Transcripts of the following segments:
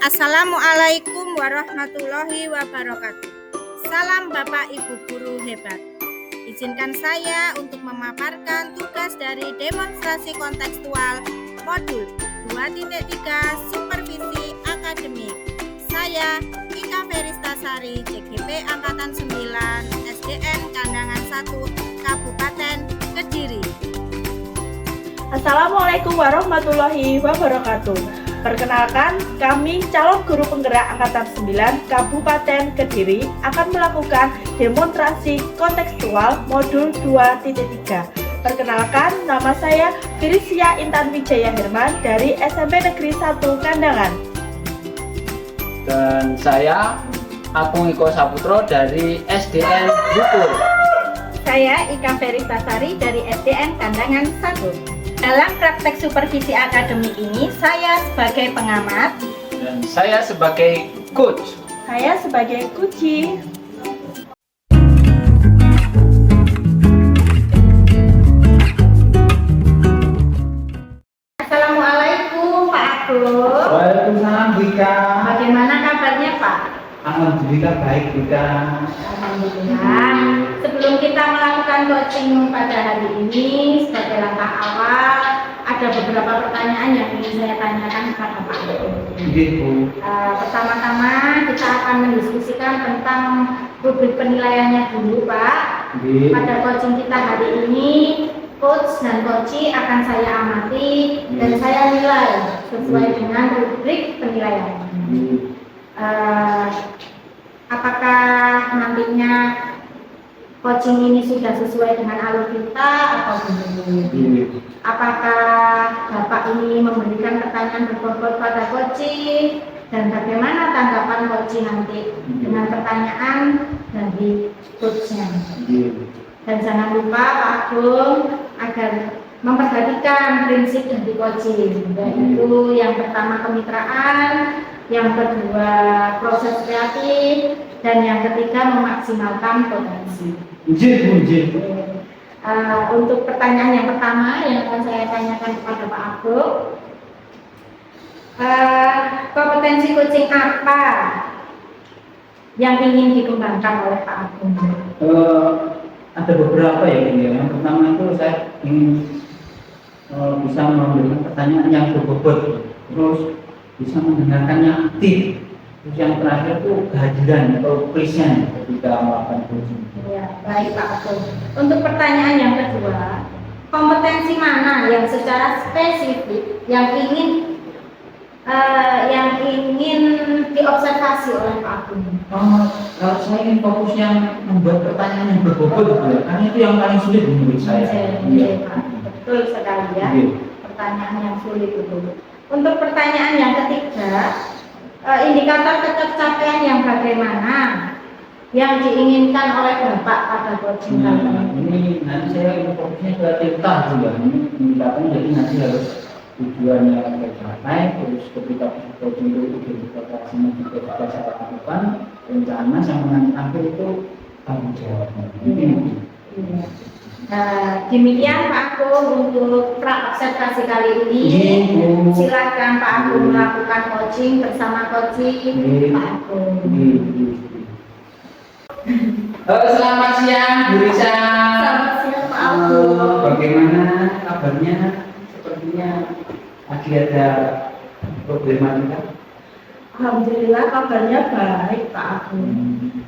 Assalamualaikum warahmatullahi wabarakatuh. Salam Bapak Ibu Guru hebat. Izinkan saya untuk memaparkan tugas dari demonstrasi kontekstual modul 2.3 Supervisi Akademik. Saya Ika Feristasari, CGP Angkatan 9, SDN Kandangan 1, Kabupaten Kediri. Assalamualaikum warahmatullahi wabarakatuh. Perkenalkan, kami calon guru penggerak Angkatan 9 Kabupaten Kediri akan melakukan demonstrasi kontekstual modul 2.3. Perkenalkan, nama saya Firisia Intan Wijaya Herman dari SMP Negeri 1 Kandangan. Dan saya Agung Iko Saputro dari SDN Bukur. Saya Ika Feristasari dari SDN Kandangan 1. Dalam praktek supervisi akademik ini, saya sebagai pengamat Dan saya sebagai coach. Saya sebagai kuci. Assalamualaikum Pak Agung. Waalaikumsalam Bika. Bagaimana kabarnya Pak? Alhamdulillah baik Bika. Alhamdulillah. Sebelum kita melakukan coaching pada hari ini, sebagai langkah awal, ada beberapa pertanyaan yang ingin saya tanyakan kepada Pak Agung. Bu. Pertama-tama kita akan mendiskusikan tentang rubrik penilaiannya dulu Pak. Pada coaching kita hari ini, coach dan coachi akan saya amati dan saya nilai sesuai dengan rubrik penilaian. Apakah nantinya coaching ini sudah sesuai dengan alur kita atau belum? Apakah Bapak ini memberikan pertanyaan berbobot pada coaching dan bagaimana tanggapan coaching nanti dengan pertanyaan dari coachnya? Dan jangan lupa Pak Agung agar memperhatikan prinsip dari coaching, yaitu yang pertama kemitraan, yang kedua proses kreatif, dan yang ketiga memaksimalkan potensi. Untuk pertanyaan yang pertama yang akan saya tanyakan kepada Pak Agung, kompetensi coaching apa yang ingin dikembangkan oleh Pak Agung? Ada beberapa ya ini. Yang pertama itu saya ingin bisa memberikan pertanyaan yang berbobot, terus bisa mendengarkan yang aktif. Terus yang terakhir itu kehadiran atau present ketika melakukan coaching. Ya, baik Pak Agung. Untuk pertanyaan yang kedua, kompetensi mana yang secara spesifik yang ingin diobservasi oleh Pak Agung? Kalau saya ingin fokus yang membuat pertanyaan yang berbobot, karena itu yang paling sulit menurut saya. Iya, Pak. Betul sekali ya. Pertanyaan yang sulit itu. Untuk pertanyaan yang ketiga, indikator tercapaian yang bagaimana yang diinginkan oleh Bapak pada coaching kali ini? Ini nanti saya fokusnya ke tentang juga. Ini indikatornya jadi nanti harus tujuannya tercapai, terus ketika coaching itu dikomunikasikan juga kita cara lakukan rencana sama nanti akhir itu tanggung jawabnya. Demikian Pak Agung untuk pra-observasi kali ini. Silakan Pak Agung melakukan coaching bersama coaching Pak Agung. Selamat siang Bu Risa. Selamat siang Pak Agung. Bagaimana kabarnya? Sepertinya lagi ada problematika. Alhamdulillah kabarnya baik Pak Agung.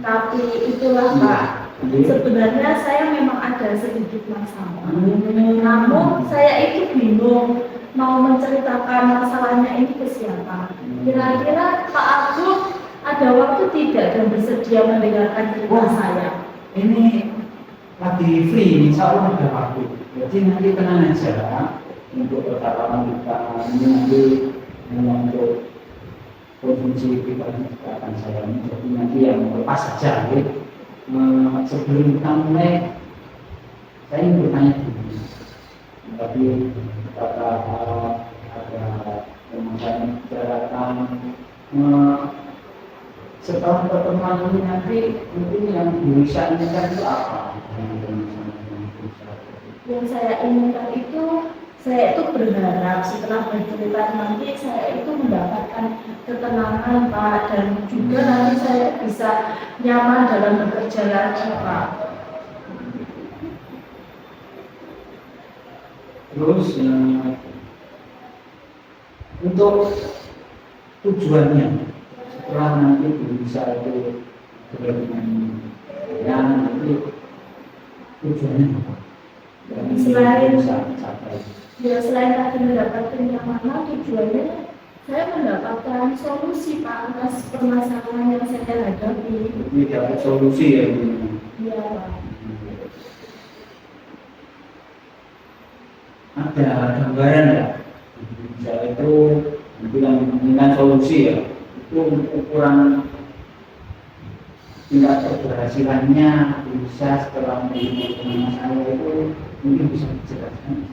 Tapi itulah Pak, sebenarnya saya memang ada sedikit masalah. Namun saya itu bingung mau menceritakan masalahnya ini ke siapa. Kira-kira Pak Agung ada waktu tidak dan bersedia mendengarkan cerita saya? Ini lagi free, insya Allah ada waktu. Jadi nanti tenang aja untuk percakapan kita ini nanti untuk provinsi kita akan saya ini. Jadi nanti yang lepas saja. Sebelum kita mulai, saya ingin bertanya dulu. Tapi apakah ada yang saya bicarakan setelah pertemuan ini nanti mungkin yang bisa inginkan itu apa? Yang saya inginkan itu, saya itu berharap setelah bercerita nanti saya itu mendapatkan ketenangan Pak, dan juga nanti saya bisa nyaman dalam bekerja lagi Pak. Terus untuk tujuannya setelah nanti bisa itu dengan yang nanti tujuannya apa? Selain bisa capai. Ya selain tadi mendapatkan kenyamanan, tujuannya saya mendapatkan solusi Pak atas permasalahan yang saya hadapi. Ini dapat solusi ya ini. Iya Pak. Ada gambaran ya? Bisa itu dengan solusi ya. Itu ukuran tingkat keberhasilannya bisa setelah menerima saya itu mungkin bisa dijelaskan.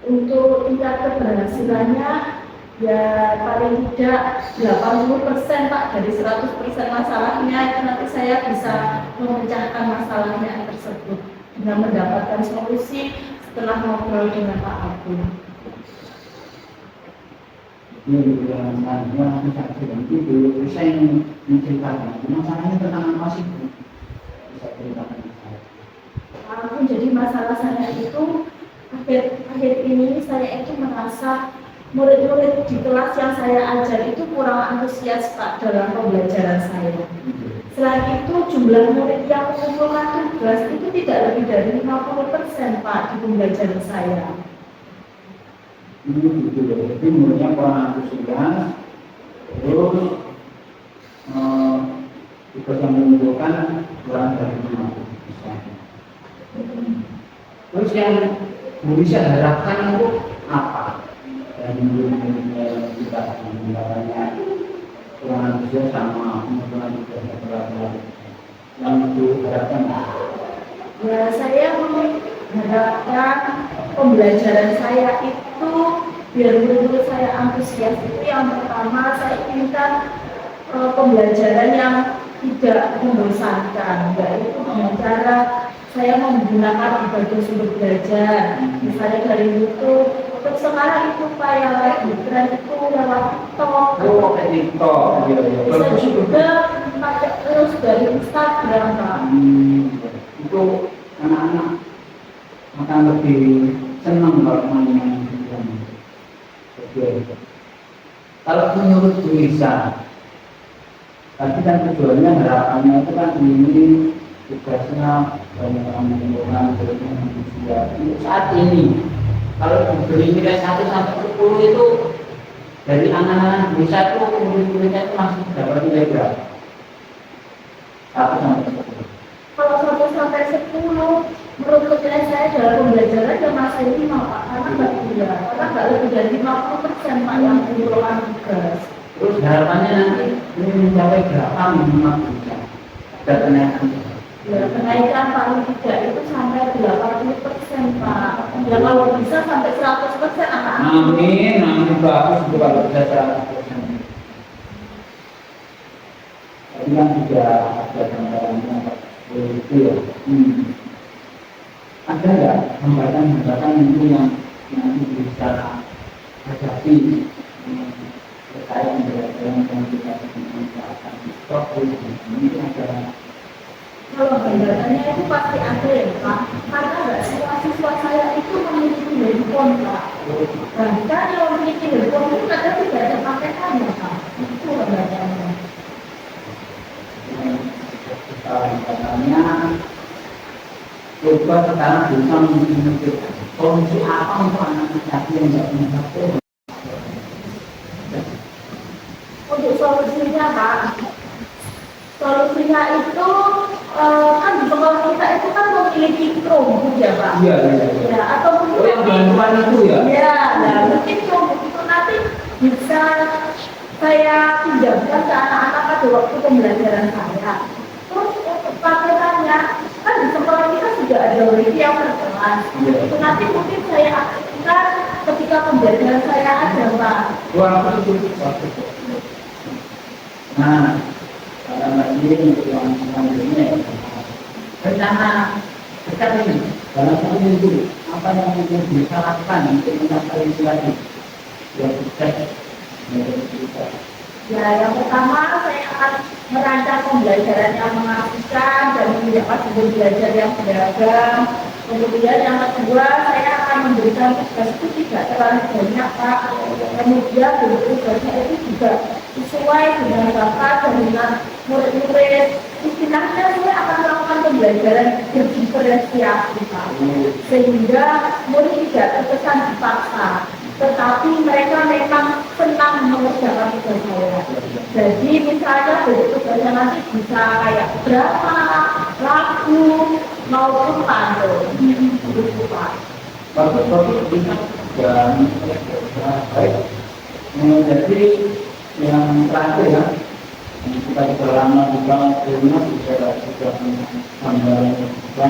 Untuk tingkat keberhasilannya ya paling tidak 80% Pak, dari 100% masalahnya itu nanti saya bisa memecahkan masalahnya tersebut dengan mendapatkan solusi setelah ngobrol dengan Pak Agung. Ini yang saya sedang itu saya ingin menceritakan masalahnya tentang apa sih? Bisa ceritakan saya. Walaupun jadi masalah saya itu akhir ini saya itu merasa murid-murid di kelas yang saya ajar itu kurang antusias Pak dalam pembelajaran saya. Selain itu jumlah murid yang mengumpulkan tugas itu tidak lebih dari 50% Pak di pembelajaran saya. Ini gitu ya, jadi muridnya kurang antusias, terus tugas yang mengumpulkan kurang dari 50%. Terus yang bisa harapkan itu apa? Dan murid-muridnya kita menggunakannya kurang antusias sama mengumpulkan tugas yang diharapkan. Ya saya mengharapkan pembelajaran saya itu biar murid-murid saya antusias. Itu yang pertama, saya inginkan pembelajaran yang tidak membosankan, yaitu dengan cara saya menggunakan berbagai sumber belajar, misalnya dari YouTube. Untuk sekarang itu Pak yang lagi tren itu lewat TikTok. Oh, kayak TikTok, iya. Bisa juga pakai terus dari Instagram Pak. Itu anak-anak akan lebih senang kalau main Instagram. Oke. Kalau menurut Bu Lisa, tadi kan tujuannya harapannya itu kan ini tugasnya banyak orang mengumpulkan manusia. Untuk saat ini, kalau diberi nilai 1 sampai 10 itu dari anak-anak bisa itu murid-muridnya itu masih dapat nilai berapa? 1 sampai 10. Kalau 1 sampai 10, menurut nilai saya dalam pembelajaran ya masih 5 Pak, karena nggak lebih dari 50% Pak yang mengumpulkan tugas. Terus harapannya nanti ini mencapai berapa minimal bisa ada kenaikan? Ya, kenaikan paling tidak itu sampai 80% Pak. Ya kalau bisa sampai 100% anak-anak. Amin bagus itu kalau bisa 100%. Tadi kan juga ada gambarannya itu ya. Ada nggak hambatan-hambatan itu yang nanti bisa hadapi terkait pembelajaran yang kita manfaatkan TikTok ini ada. Kalau hambatannya itu pasti ada ya Pak, karena nggak semua siswa saya itu memiliki handphone Pak. Bahkan yang memiliki handphone itu kadang tidak ada paketannya Pak. Itu hambatannya. Katanya coba sekarang bisa memiliki solusi apa untuk anak-anak tadi yang tidak punya HP. Untuk solusinya Pak, solusinya itu kan di sekolah kita itu kan memiliki Chromebook ya Pak. Iya. Ya, atau mungkin yang bantuan itu ya? Ya, nah mungkin Chromebook itu nanti bisa saya pinjamkan ke anak-anak pada waktu pembelajaran saya. Terus untuk paketannya kan di sekolah kita sudah ada wifi yang berkelas. Itu nanti mungkin saya aktifkan ketika pembelajaran saya ada Pak. Wah, itu. Nah, pada bagian yang selanjutnya rencana dekat ini dalam satu minggu apa yang mungkin bisa lakukan untuk mencapai itu lagi yang sukses menjadi kita Ya, yang pertama saya akan merancang pembelajaran yang mengasihkan dan mendapat sumber belajar yang beragam. Kemudian yang kedua, saya akan memberikan tugas itu tidak terlalu banyak, Pak. Kemudian tugasnya itu juga sesuai dengan bakat dan dengan murid-murid. Istilahnya saya akan melakukan pembelajaran berdiferensiasi, Pak. Sehingga murid tidak terkesan dipaksa, tetapi mereka memang senang mengerjakan tugas saya. Jadi misalnya tugasnya nanti bisa kayak drama, lagu, maupun pantun. Gitu, Pak. Bagus ingat dan baik. Jadi yang terakhir ya, kita sudah lama juga ilmu sudah gambaran juga.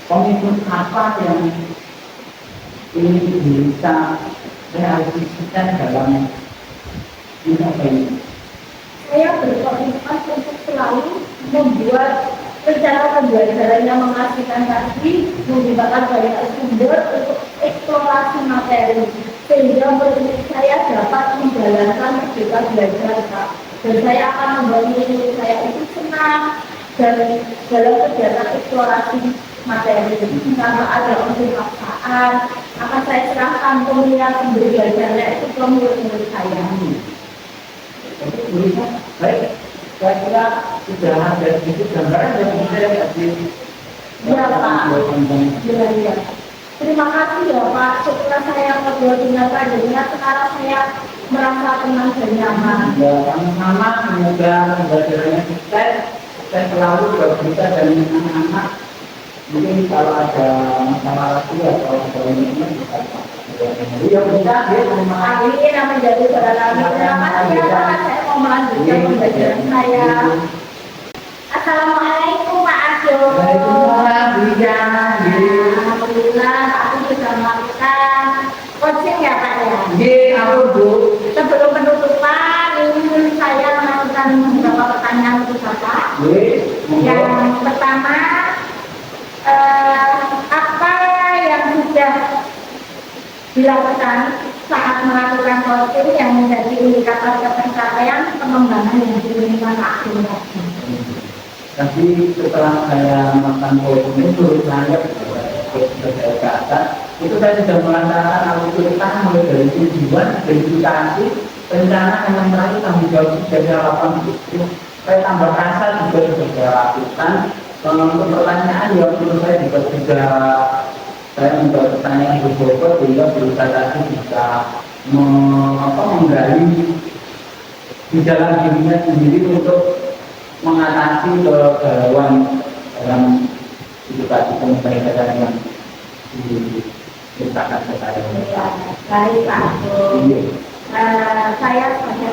Komitmen apa yang ini bisa realisasikan dalam ini apa ini? Saya berkomitmen untuk selalu membuat rencana pembelajaran yang mengasihkan tadi, menggunakan banyak sumber untuk eksplorasi materi, sehingga murid saya dapat menjalankan merdeka belajar, Pak. Dan saya akan membantu murid saya itu senang dan dalam kegiatan eksplorasi materi tanpa ada unsur paksaan, akan saya serahkan pemilihan sumber belajarnya itu ke murid-murid saya. Baik, saya kira sudah ada sedikit gambaran yang bisa kasih. Ya, Pak. Ya. Terima kasih ya, Pak. Setelah saya ngobrol dengan Pak Jadinya, sekarang saya merasa tenang dan nyaman. Ya, sama-sama semoga pembelajarannya sukses. Saya selalu bercerita dengan anak-anak. Mungkin kalau ada masalah lagi atau ada ini bisa. Ya, bisa dia memahami. Amin, yang menjadi saudara kami. Terima kasih ya, Pak. Saya mau melanjutkan pembelajaran saya. Assalamualaikum, Pak Agil. Waalaikumsalam, Bujang. Alhamdulillah, aku sudah melakukan coaching ya, Pak ya. Iya, Bu. Sebelum penutupan, ini saya melakukan beberapa pertanyaan untuk Bapak. Yang pertama, apa yang sudah dilakukan saat melakukan coaching yang menjadi indikator pencapaian pengembangan yang diinginkan Pak Agil? Tapi setelah saya makan coaching itu, saya ke atas, itu saya sudah merasakan alur-alur mulai dari tujuan, verifikasi, rencana yang terakhir tanggung jawab dari harapan itu. Saya tambah rasa juga sudah saya lakukan. Untuk pertanyaan yang menurut saya juga saya membuat pertanyaan berbobot sehingga berusaha tadi bisa menggali di dalam dirinya sendiri untuk mengatasi kegalauan dalam edukasi pembelajaran yang diceritakan ke saya. Ya, baik Pak Agil. Saya sebagai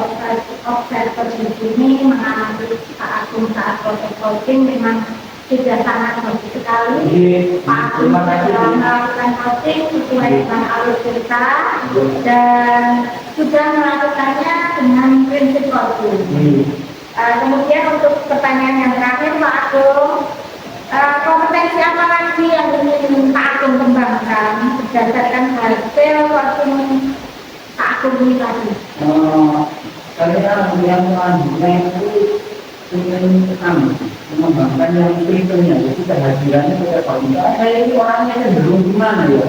observer di sini mengamati Pak Agung saat proses coaching memang sudah sangat bagus sekali. Pak Agung sudah melakukan coaching sesuai dengan alur cerita dan sudah melakukannya dengan prinsip coaching. Kemudian untuk pertanyaan yang terakhir Pak Agung, kompetensi apa lagi yang ingin Pak Agung kembangkan berdasarkan hasil coaching Pak Agung ini tadi? Saya yang selanjutnya itu ingin mengembangkan yang kriteria, jadi kehadirannya pada Pak. Saya ini orangnya cenderung gimana ya?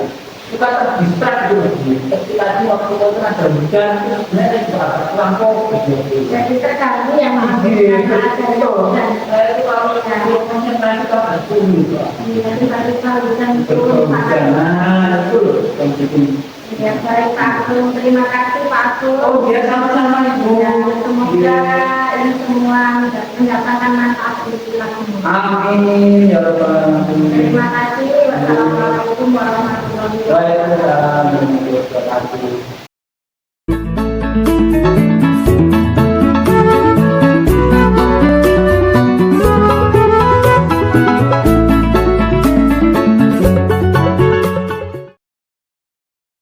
Suka terdistract gitu. Ketika waktu itu ada hujan, sebenarnya juga agak terlampau. Jadi terganggu yang Saya itu kalau konsentrasi itu agak sulit. tiba-tiba hujan turun. Nah, itu loh yang bikin. Ya, baik Pak Agung, terima kasih Pak Agung. Oh, dia sama-sama Ibu. Ya, semoga ini semua mendapatkan manfaat untuk kita semua. Amin ya rabbal alamin. Terima kasih. Wassalamualaikum warahmatullahi wabarakatuh. Waalaikumsalam warahmatullahi wabarakatuh.